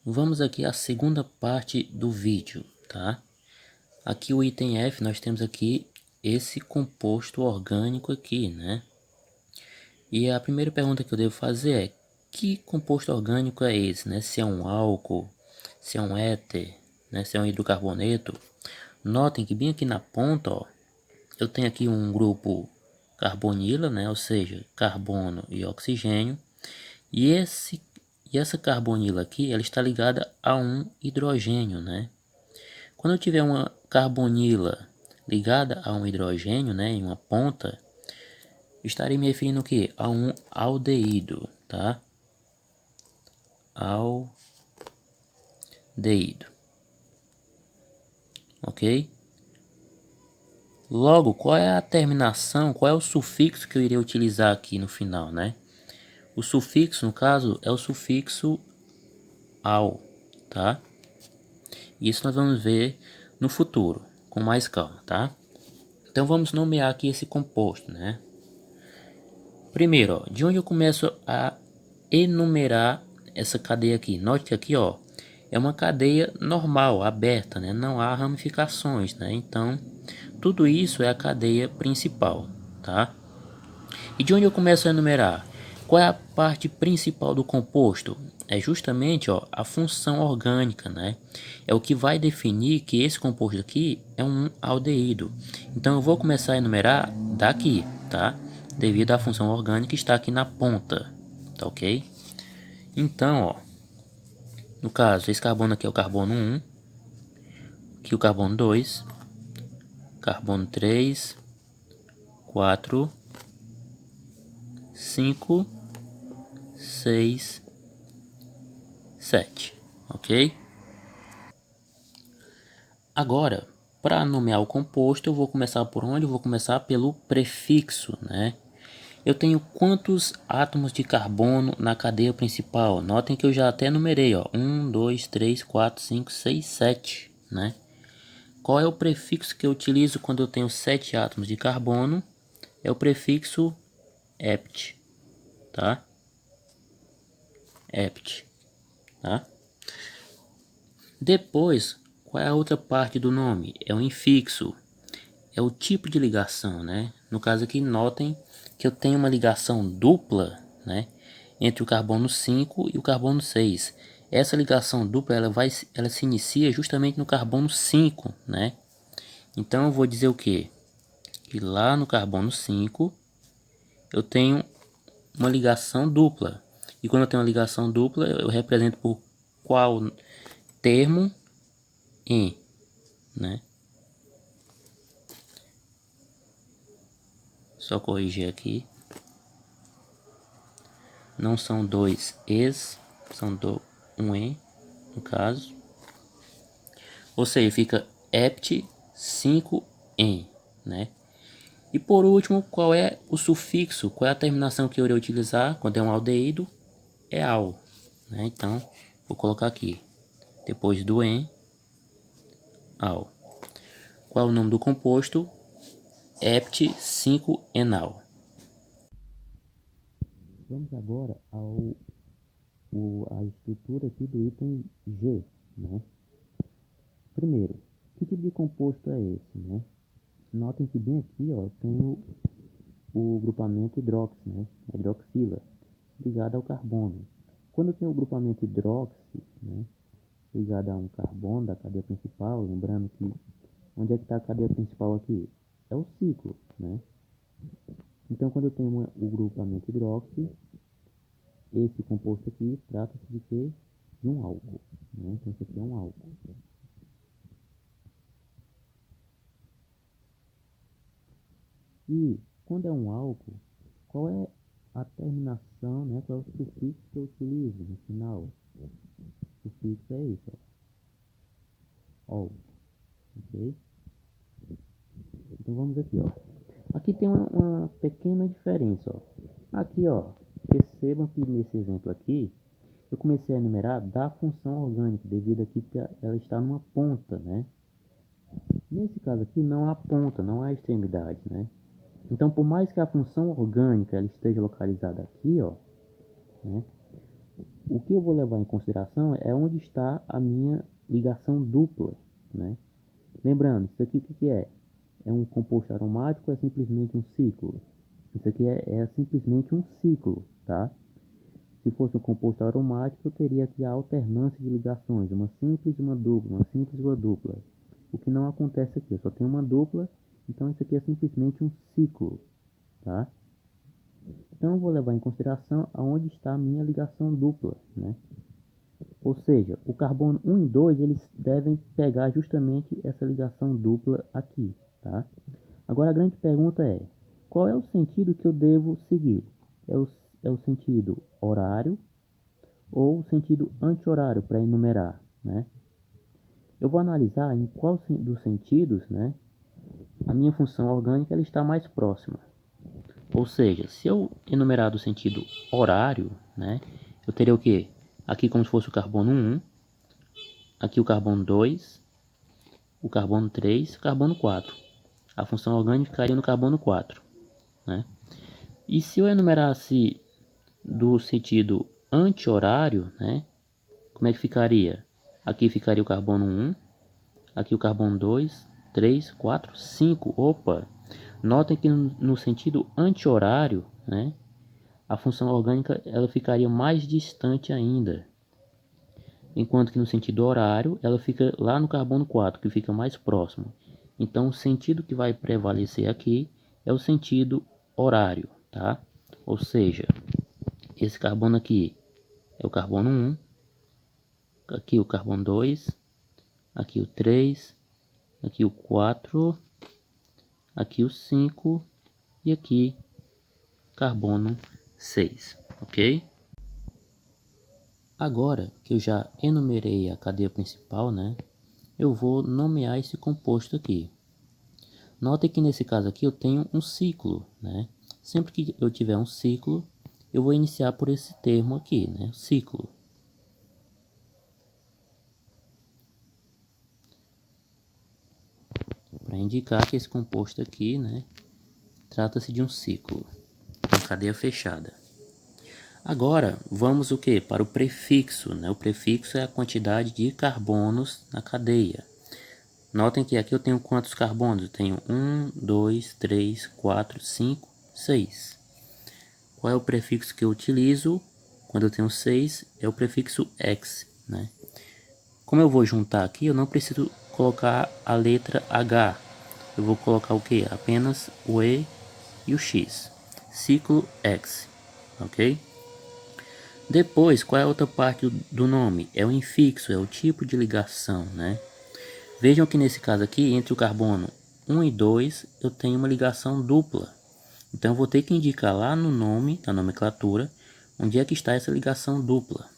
Vamos aqui à segunda parte do vídeo, tá? Aqui o item F, nós temos aqui esse composto orgânico aqui, né? E a primeira pergunta que eu devo fazer é: que composto orgânico é esse, né? Se é um álcool, se é um éter, né? Se é um hidrocarboneto. Notem que bem aqui na ponta, ó, eu tenho aqui um grupo carbonila, né? Ou seja, carbono e oxigênio. E essa carbonila aqui, ela está ligada a um hidrogênio, né? Quando eu tiver uma carbonila ligada a um hidrogênio, né, em uma ponta, estarei me referindo o quê? A um aldeído, tá? Aldeído, ok? Logo, qual é a terminação, qual é o sufixo que eu irei utilizar aqui no final, né? O sufixo, no caso, é o sufixo -al, tá? Isso nós vamos ver no futuro, com mais calma, tá? Então vamos nomear aqui esse composto, né? Primeiro, ó, de onde eu começo a enumerar essa cadeia aqui? Note que aqui, ó, é uma cadeia normal, aberta, né? Não há ramificações, né? Então, tudo isso é a cadeia principal, tá? E de onde eu começo a enumerar? Qual é a parte principal do composto? É justamente, ó, a função orgânica, né? É o que vai definir que esse composto aqui é um aldeído. Então eu vou começar a enumerar daqui, tá? Devido à função orgânica está aqui na ponta, tá ok? Então, ó, no caso, esse carbono aqui é o carbono 1, aqui o carbono 2, carbono 3, 4, 5, 6, 7, ok? Agora, para nomear o composto, eu vou começar por onde? Eu vou começar pelo prefixo, né? Eu tenho quantos átomos de carbono na cadeia principal? Notem que eu já até numerei, ó. 1, 2, 3, 4, 5, 6, 7, né? Qual é o prefixo que eu utilizo quando eu tenho 7 átomos de carbono? É o prefixo -ept, tá? -ept, tá? Depois, qual é a outra parte do nome? É o infixo. É o tipo de ligação, né? No caso aqui, notem que eu tenho uma ligação dupla, né, entre o carbono 5 e o carbono 6. Essa ligação dupla ela se inicia justamente no carbono 5, né? Então eu vou dizer o que? Que lá no carbono 5 eu tenho uma ligação dupla. E quando eu tenho uma ligação dupla, eu represento por qual termo? Em, né? Só corrigir aqui. Não são dois es, são um en, no caso. Ou seja, fica -ept 5-en, né? E por último, qual é o sufixo? Qual é a terminação que eu irei utilizar quando é um aldeído? É -al, né? Então, vou colocar aqui, depois do en, -al. Qual é o nome do composto? -ept 5-enal. Vamos agora à estrutura aqui do item G, né? Primeiro, que tipo de composto é esse, né? Notem que bem aqui, ó, tem o grupamento hidroxi, né? Hidroxila, ligado ao carbono. Quando tem o grupamento hidroxi, né, ligado a um carbono da cadeia principal, lembrando que onde é que está a cadeia principal aqui? É o ciclo, né? Então, quando eu tenho o grupamento hidroxi, esse composto aqui trata-se de quê? De um álcool, né? Então, esse aqui é um álcool. E quando é um álcool, qual é a terminação, né? Qual é o sufixo que eu utilizo no final? O sufixo é isso, ó. Ol, ok? Então vamos aqui, ó. Aqui tem uma pequena diferença, ó. Aqui, ó, percebam que nesse exemplo aqui, eu comecei a enumerar da função orgânica, devido aqui que ela está numa ponta, né? Nesse caso aqui não há ponta, não há extremidade, né? Então, por mais que a função orgânica ela esteja localizada aqui, ó, né? o que eu vou levar em consideração é onde está a minha ligação dupla, né? Lembrando, isso aqui o que é? É um composto aromático ou é simplesmente um ciclo? Isso aqui é simplesmente um ciclo, tá? Se fosse um composto aromático, eu teria aqui a alternância de ligações, uma simples e uma dupla, uma simples e uma dupla. O que não acontece aqui, eu só tenho uma dupla, então isso aqui é simplesmente um ciclo, tá? Então eu vou levar em consideração aonde está a minha ligação dupla, né? Ou seja, o carbono 1 e 2 eles devem pegar justamente essa ligação dupla aqui, tá? Agora a grande pergunta é, qual é o sentido que eu devo seguir? É o sentido horário ou o sentido anti-horário para enumerar, né? Eu vou analisar em qual dos sentidos, né, a minha função orgânica ela está mais próxima. Ou seja, se eu enumerar do sentido horário, né, eu teria o quê? Aqui como se fosse o carbono 1, aqui o carbono 2, o carbono 3, o carbono 4. A função orgânica ficaria no carbono 4, né? E se eu enumerasse do sentido anti-horário, né, como é que ficaria? Aqui ficaria o carbono 1, aqui o carbono 2, 3, 4, 5. Opa! Notem que no sentido anti-horário, né, a função orgânica ela ficaria mais distante ainda. Enquanto que no sentido horário, ela fica lá no carbono 4, que fica mais próximo. Então, o sentido que vai prevalecer aqui é o sentido horário, tá? Ou seja, esse carbono aqui é o carbono 1, aqui o carbono 2, aqui o 3, aqui o 4, aqui o 5 e aqui carbono 6, ok? Agora que eu já enumerei a cadeia principal, né, eu vou nomear esse composto aqui. Notem que nesse caso aqui eu tenho um ciclo, né? Sempre que eu tiver um ciclo, eu vou iniciar por esse termo aqui, né, ciclo. Para indicar que esse composto aqui, né, trata-se de um ciclo, uma cadeia fechada. Agora, vamos o que? Para o prefixo, né? O prefixo é a quantidade de carbonos na cadeia. Notem que aqui eu tenho quantos carbonos? Eu tenho 1, 2, 3, 4, 5, 6. Qual é o prefixo que eu utilizo? Quando eu tenho 6, é o prefixo X, né? Como eu vou juntar aqui, eu não preciso colocar a letra H. Eu vou colocar o que? Apenas o E e o X. Ciclo X, ok? Depois, qual é a outra parte do nome? É o infixo, é o tipo de ligação, né? Vejam que nesse caso aqui, entre o carbono 1 e 2, eu tenho uma ligação dupla. Então, eu vou ter que indicar lá no nome, na nomenclatura, onde é que está essa ligação dupla.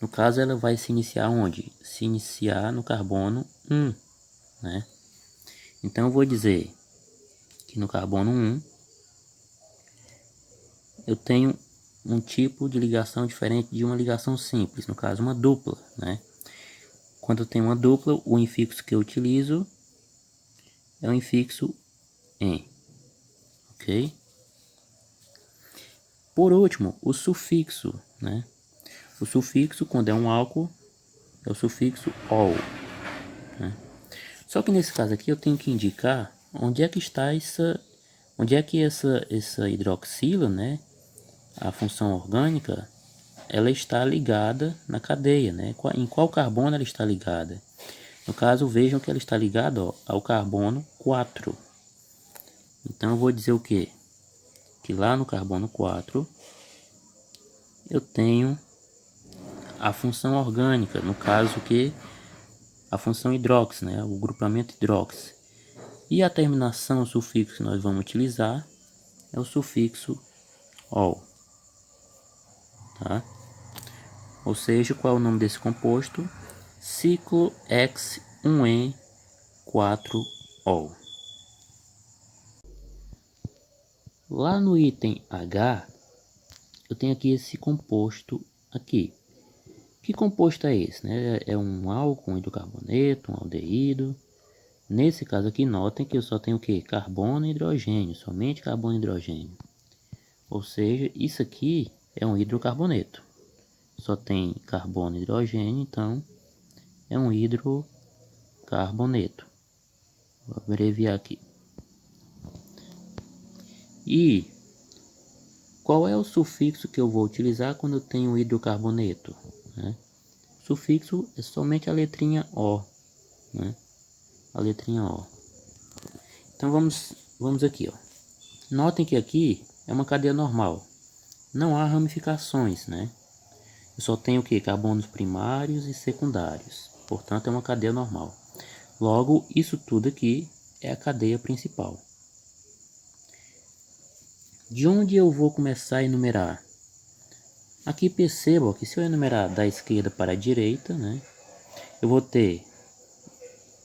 No caso, ela vai se iniciar onde? Se iniciar no carbono 1, né? Então, eu vou dizer que no carbono 1, eu tenho um tipo de ligação diferente de uma ligação simples, no caso, uma dupla, né? Quando eu tenho uma dupla, o infixo que eu utilizo é o infixo em, ok? Por último, o sufixo, né? O sufixo, quando é um álcool, é o sufixo -ol, né? Só que nesse caso aqui eu tenho que indicar onde é que está onde é que essa hidroxila, né? A função orgânica, ela está ligada na cadeia, né? Em qual carbono ela está ligada? No caso, vejam que ela está ligada, ó, ao carbono 4. Então eu vou dizer o quê? Que lá no carbono 4 eu tenho a função orgânica, no caso que a função hidrox, né, o grupamento hidrox. E a terminação, o sufixo que nós vamos utilizar é o sufixo -ol, tá? Ou seja, qual é o nome desse composto? Ciclo-X1N4-ol. Lá no item H, eu tenho aqui esse composto aqui. Que composto é esse? Né? É um álcool, um hidrocarboneto, um aldeído. Nesse caso aqui, notem que eu só tenho o que? Carbono e hidrogênio, somente carbono e hidrogênio. Ou seja, isso aqui é um hidrocarboneto. só tem carbono e hidrogênio, então é um hidrocarboneto. Vou abreviar aqui. E qual é o sufixo que eu vou utilizar quando eu tenho hidrocarboneto, né? O sufixo é somente a letrinha O, né? A letrinha O. Então vamos aqui, ó. Notem que aqui é uma cadeia normal. Não há ramificações, né? Eu só tenho o que? Carbonos primários e secundários. Portanto, é uma cadeia normal. Logo, isso tudo aqui é a cadeia principal. De onde eu vou começar a enumerar? Aqui percebam que se eu enumerar da esquerda para a direita, né, eu vou ter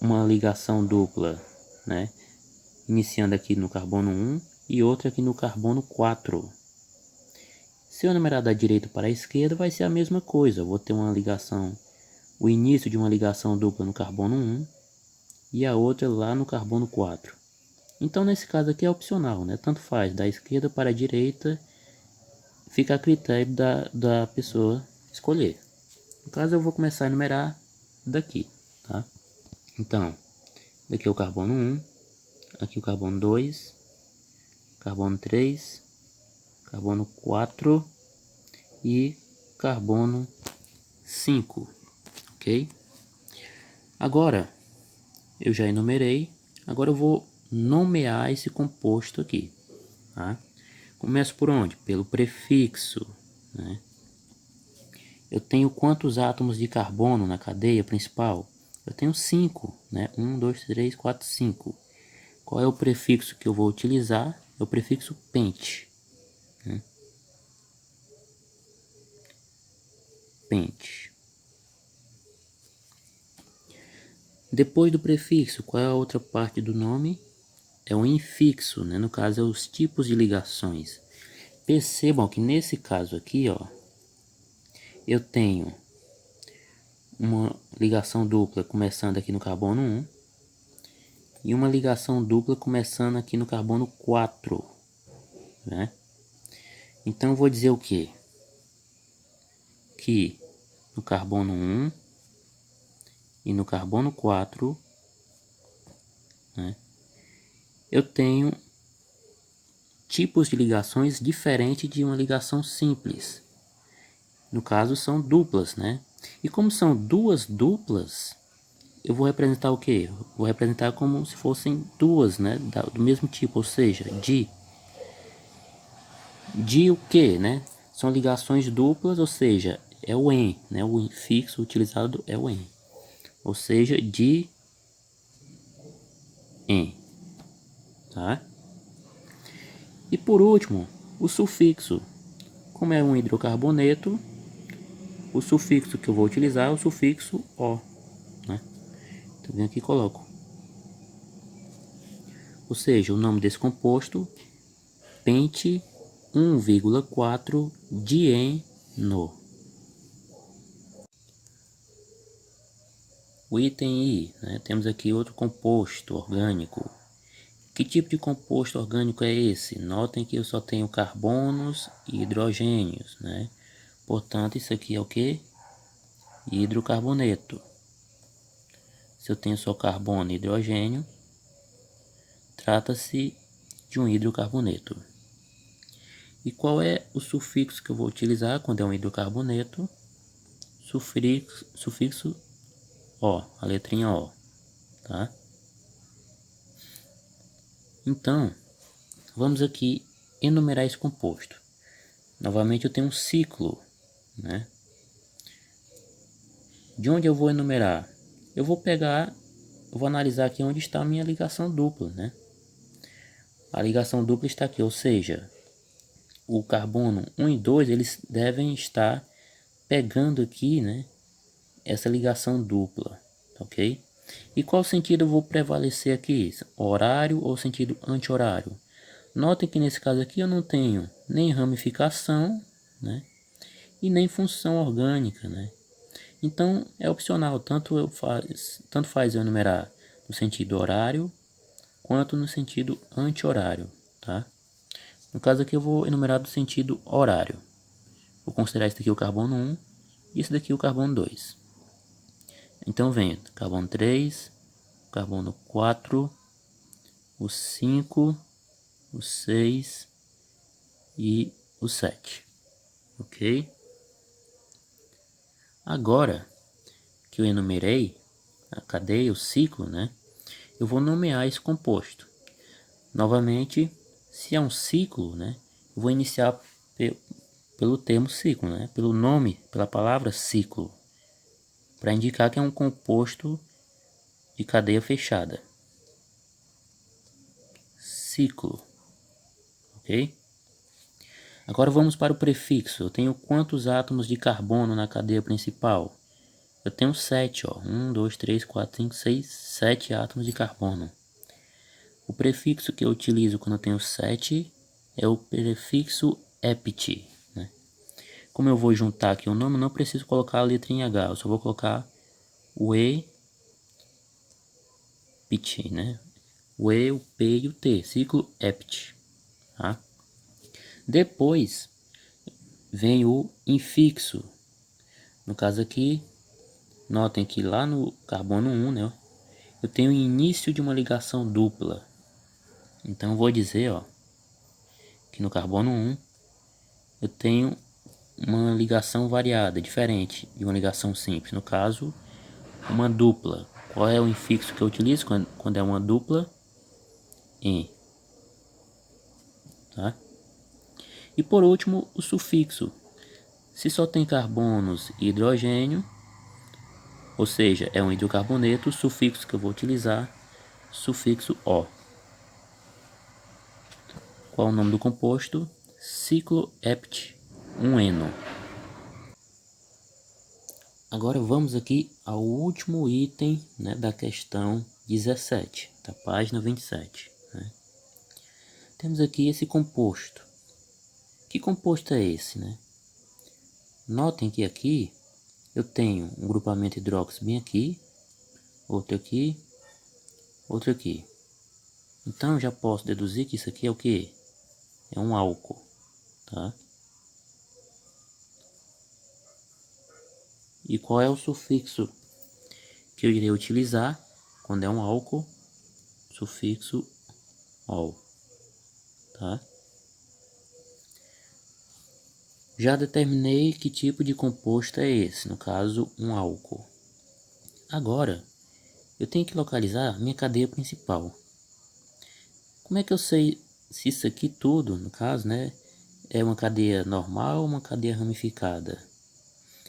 uma ligação dupla, né, iniciando aqui no carbono 1 e outra aqui no carbono 4. Se eu enumerar da direita para a esquerda, vai ser a mesma coisa. Eu vou ter uma ligação, o início de uma ligação dupla no carbono 1 e a outra lá no carbono 4. Então, nesse caso aqui é opcional, né? Tanto faz, da esquerda para a direita, fica a critério da pessoa escolher. No caso, eu vou começar a enumerar daqui, tá? Então, daqui é o carbono 1, aqui o carbono 2, carbono 3, carbono 4 e carbono 5, ok? Agora, eu já enumerei, agora eu vou nomear esse composto aqui, tá? Começo por onde? Pelo prefixo, né? Eu tenho quantos átomos de carbono na cadeia principal? Eu tenho 5, né? 1, 2, 3, 4, 5. Qual é o prefixo que eu vou utilizar? É o prefixo pente, né? Pente. Depois do prefixo, qual é a outra parte do nome? É o infixo, né? No caso, é os tipos de ligações. Percebam que nesse caso aqui, ó, eu tenho uma ligação dupla começando aqui no carbono 1 e uma ligação dupla começando aqui no carbono 4, né? Então eu vou dizer o que? Que no carbono 1 e no carbono 4, né, eu tenho tipos de ligações diferentes de uma ligação simples. No caso são duplas, né? E como são duas duplas, eu vou representar o que? Vou representar como se fossem duas, né? Do mesmo tipo, ou seja, de o que, né? São ligações duplas, ou seja, é o "en", né? O fixo utilizado é o "en", ou seja, de "en", tá? E por último, o sufixo. Como é um hidrocarboneto, o sufixo que eu vou utilizar é o sufixo "o", né? Então, venho aqui e coloco. Ou seja, o nome desse composto, pente 1,4 dieno. O item I, né? Temos aqui outro composto orgânico. Que tipo de composto orgânico é esse? Notem que eu só tenho carbonos e hidrogênios, né? Portanto, isso aqui é o que? Hidrocarboneto. Se eu tenho só carbono e hidrogênio, trata-se de um hidrocarboneto. E qual é o sufixo que eu vou utilizar quando é um hidrocarboneto? Sufixo O, a letrinha O, tá? Então, vamos aqui enumerar esse composto. Novamente eu tenho um ciclo, né? De onde eu vou enumerar? Eu vou analisar aqui onde está a minha ligação dupla, né? A ligação dupla está aqui, ou seja, o carbono 1 e 2, eles devem estar pegando aqui, né, essa ligação dupla, ok? E qual sentido eu vou prevalecer aqui? Horário ou sentido anti-horário? Notem que nesse caso aqui eu não tenho nem ramificação, né, e nem função orgânica, né? Então é opcional, tanto faz eu enumerar no sentido horário quanto no sentido anti-horário, tá? No caso aqui eu vou enumerar do sentido horário. Vou considerar este aqui o carbono 1 e esse daqui é o carbono 2. Então vem carbono 3, carbono 4, o 5, o 6 e o 7, ok? Agora que eu enumerei a cadeia, o ciclo, né? Eu vou nomear esse composto. Novamente, se é um ciclo, né? Eu vou iniciar pelo termo ciclo, né? Pelo nome, pela palavra ciclo, para indicar que é um composto de cadeia fechada. Ciclo, ok? Agora vamos para o prefixo. Eu tenho quantos átomos de carbono na cadeia principal? Eu tenho 7, ó. 1, 2, 3, 4, 5, 6, 7 átomos de carbono. O prefixo que eu utilizo quando eu tenho 7 é o prefixo ept, né? Como eu vou juntar aqui o nome, não preciso colocar a letra em H, eu só vou colocar o E, PT, né? O E, o P e o T, ciclo ept, tá? Depois vem o infixo. No caso aqui, notem que lá no carbono 1, né, eu tenho o início de uma ligação dupla. Então eu vou dizer, ó, que no carbono 1 eu tenho uma ligação variada, diferente de uma ligação simples. No caso, uma dupla. Qual é o infixo que eu utilizo quando é uma dupla? Em, tá? E por último, o sufixo. Se só tem carbonos e hidrogênio, ou seja, é um hidrocarboneto, o sufixo que eu vou utilizar, sufixo O. Qual é o nome do composto? Cicloept-1-eno. Agora vamos aqui ao último item, né, da questão 17, da página 27. Né? Temos aqui esse composto. Que composto é esse, né? Notem que aqui eu tenho um grupamento hidróxido bem aqui, outro aqui, outro aqui. Então eu já posso deduzir que isso aqui é o que? É um álcool, tá? E qual é o sufixo que eu irei utilizar quando é um álcool? Sufixo ol, tá? Já determinei que tipo de composto é esse, no caso um álcool. Agora eu tenho que localizar minha cadeia principal. Como é que eu sei se isso aqui tudo, no caso, né, é uma cadeia normal ou uma cadeia ramificada?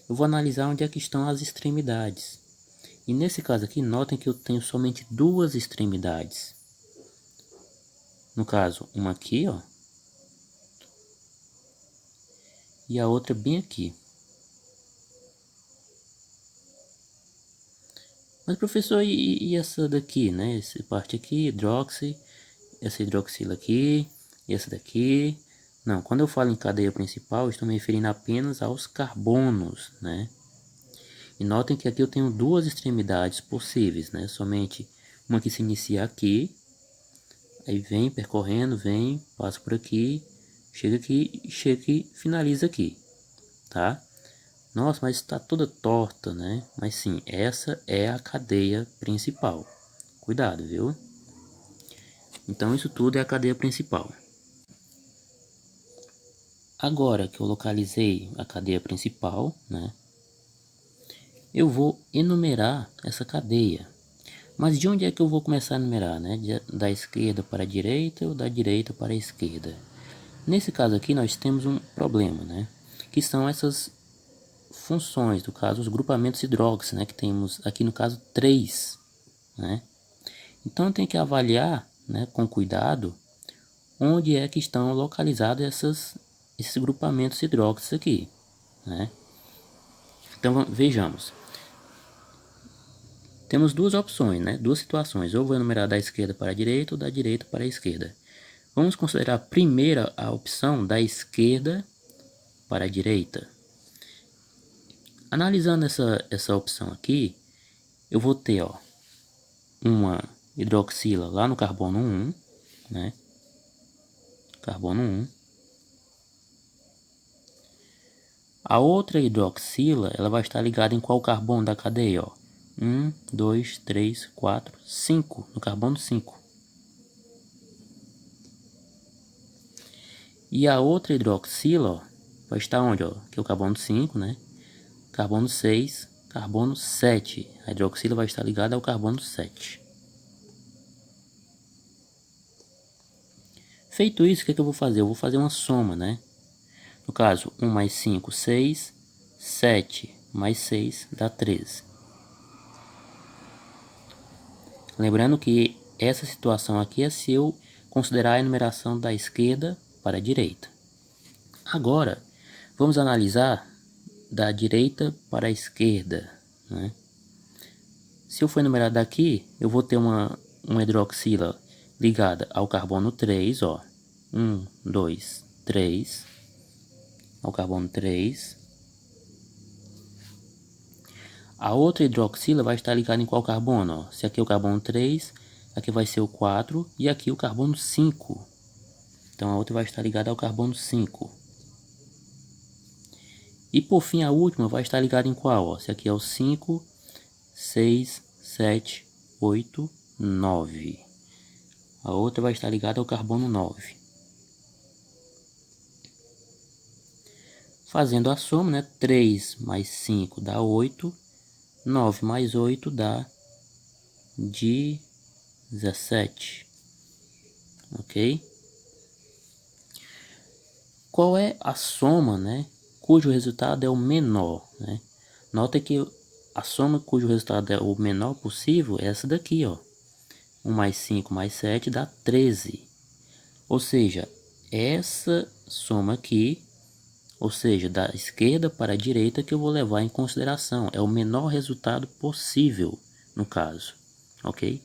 Eu vou analisar onde é que estão as extremidades. E nesse caso aqui, notem que eu tenho somente duas extremidades. No caso, uma aqui, ó, e a outra bem aqui. Mas professor, e essa daqui, né? Essa parte aqui, hidroxi, essa hidroxila aqui, e essa daqui. Não, quando eu falo em cadeia principal, eu estou me referindo apenas aos carbonos, né? E notem que aqui eu tenho duas extremidades possíveis, né? Somente uma que se inicia aqui, aí vem percorrendo, vem, passa por aqui, chega aqui, finaliza aqui, tá? Nossa, mas está toda torta, né? Mas sim, essa é a cadeia principal. Cuidado, viu? Então isso tudo é a cadeia principal. Agora que eu localizei a cadeia principal, né? Eu vou enumerar essa cadeia. Mas de onde é que eu vou começar a enumerar, né? Da esquerda para a direita ou da direita para a esquerda? Nesse caso aqui nós temos um problema, né? Que são essas funções, do caso os grupamentos hidróxido, né? Que temos aqui no caso 3, né? Então tem que avaliar, né, com cuidado onde é que estão localizados esses grupamentos hidróxidos aqui, né? Então vejamos. Temos duas opções, né? Duas situações. Ou vou enumerar da esquerda para a direita ou da direita para a esquerda. Vamos considerar primeiro a opção da esquerda para a direita. Analisando essa opção aqui, eu vou ter, ó, uma hidroxila lá no carbono 1, né? Carbono 1. A outra hidroxila, ela vai estar ligada em qual carbono da cadeia, ó? 1, 2, 3, 4, 5, no carbono 5. E a outra hidroxila, ó, vai estar onde, ó? Que é o carbono 5, né? Carbono 6, carbono 7. A hidroxila vai estar ligada ao carbono 7. Feito isso, o que é que eu vou fazer? Eu vou fazer uma soma, né? No caso, 1 mais 5, 6. 7 mais 6 dá 13. Lembrando que essa situação aqui é se eu considerar a enumeração da esquerda para a direita. Agora, vamos analisar da direita para a esquerda, né? Se eu for enumerar daqui, eu vou ter uma hidroxila ligada ao carbono 3, ó. 1, 2, 3. Ao carbono 3. A outra hidroxila vai estar ligada em qual carbono? Ó? Se aqui é o carbono 3, aqui vai ser o 4 e aqui o carbono 5. Então a outra vai estar ligada ao carbono 5. E por fim a última vai estar ligada em qual? Ó? Se aqui é o 5, 6, 7, 8, 9. A outra vai estar ligada ao carbono 9. Fazendo a soma, né? 3 mais 5 dá 8. 9 mais 8 dá 17. Ok? Qual é a soma, né? Cujo resultado é o menor, né? Nota que a soma cujo resultado é o menor possível é essa daqui, ó. 1 mais 5 mais 7 dá 13. Ou seja, essa soma aqui, ou seja, da esquerda para a direita, que eu vou levar em consideração. É o menor resultado possível, no caso. Ok?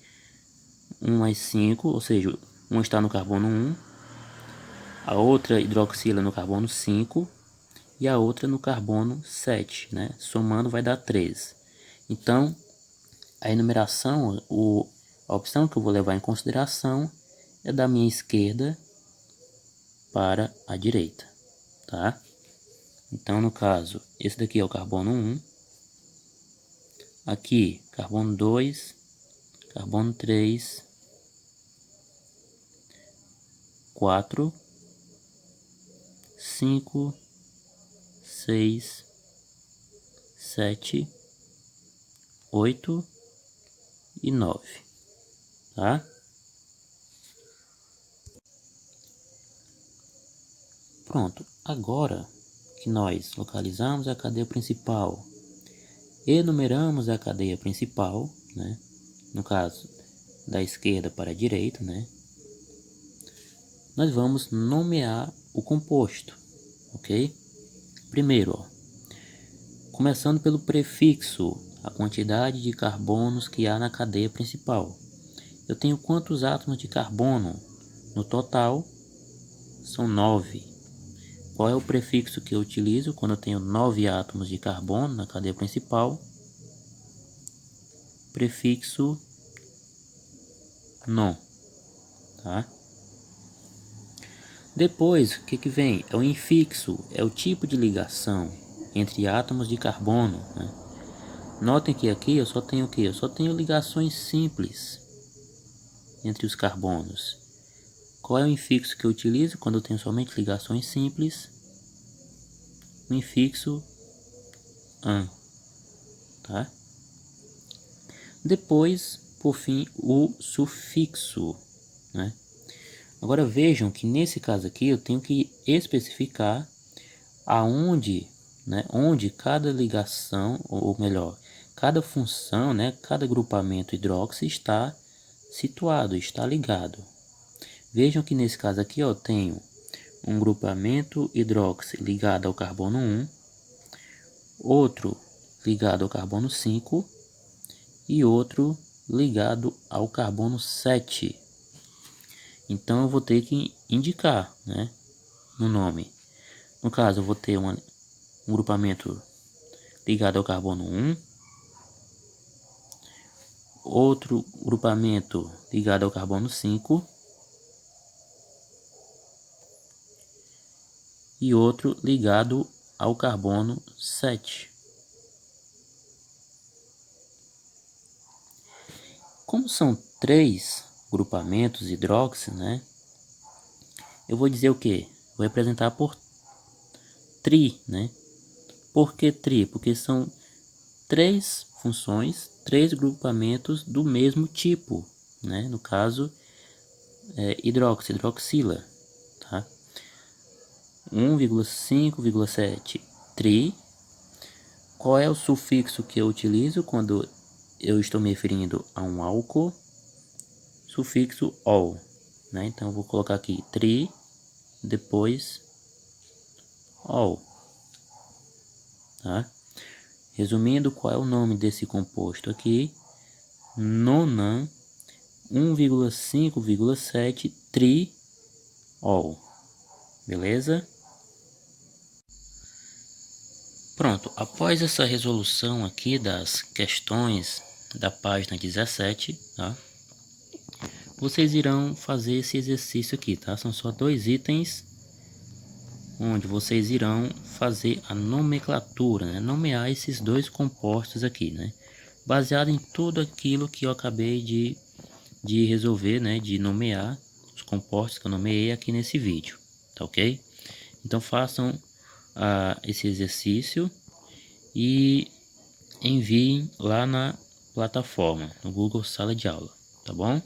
1 mais 5, ou seja, um está no carbono 1, a outra hidroxila no carbono 5 e a outra no carbono 7, né? Somando vai dar 13. Então, a enumeração, a opção que eu vou levar em consideração é da minha esquerda para a direita, tá? Então, no caso, esse daqui é o carbono 1, aqui, carbono 2, carbono 3, 4, 5, 6, 7, 8 e 9, tá? Pronto, agora que nós localizamos a cadeia principal, enumeramos a cadeia principal, né? No caso, da esquerda para a direita, né? Nós vamos nomear o composto, ok? Primeiro, ó, começando pelo prefixo, a quantidade de carbonos que há na cadeia principal. Eu tenho quantos átomos de carbono? No total, são 9. Qual é o prefixo que eu utilizo quando eu tenho 9 átomos de carbono na cadeia principal? Prefixo non, tá? Depois, o que vem? É o infixo, é o tipo de ligação entre átomos de carbono, né? Notem que aqui eu só tenho o quê? Eu só tenho ligações simples entre os carbonos. Qual é o infixo que eu utilizo quando eu tenho somente ligações simples? O infixo an, tá? Depois, por fim, o sufixo, né? Agora vejam que nesse caso aqui eu tenho que especificar aonde, né, onde cada ligação, ou melhor, cada função, né, cada grupamento hidroxi está situado, está ligado. Vejam que nesse caso aqui eu tenho um grupamento hidroxi ligado ao carbono 1, outro ligado ao carbono 5 e outro ligado ao carbono 7. Então eu vou ter que indicar, né, no nome. No caso, eu vou ter um grupamento ligado ao carbono 1, outro grupamento ligado ao carbono 5 e outro ligado ao carbono 7. Como são 3 grupamentos hidroxi, né? Eu vou dizer o que? Vou representar por tri, né? Por que tri? Porque são 3 funções, 3 grupamentos do mesmo tipo, né? No caso, hidroxila, tá? 1,5,7 tri. Qual é o sufixo que eu utilizo quando eu estou me referindo a um álcool? Sufixo ol, né? Então eu vou colocar aqui tri, depois ol, tá? Resumindo, qual é o nome desse composto aqui? Nonan 1,5,7 triol, beleza? Pronto, após essa resolução aqui das questões da página 17, tá? Vocês irão fazer esse exercício aqui, tá? São só 2 itens, onde vocês irão fazer a nomenclatura, né? Nomear esses 2 compostos aqui, né? Baseado em tudo aquilo que eu acabei de resolver, né? De nomear os compostos que eu nomeei aqui nesse vídeo, tá ok? Então façam esse exercício e enviem lá na plataforma, no Google Sala de Aula, tá bom?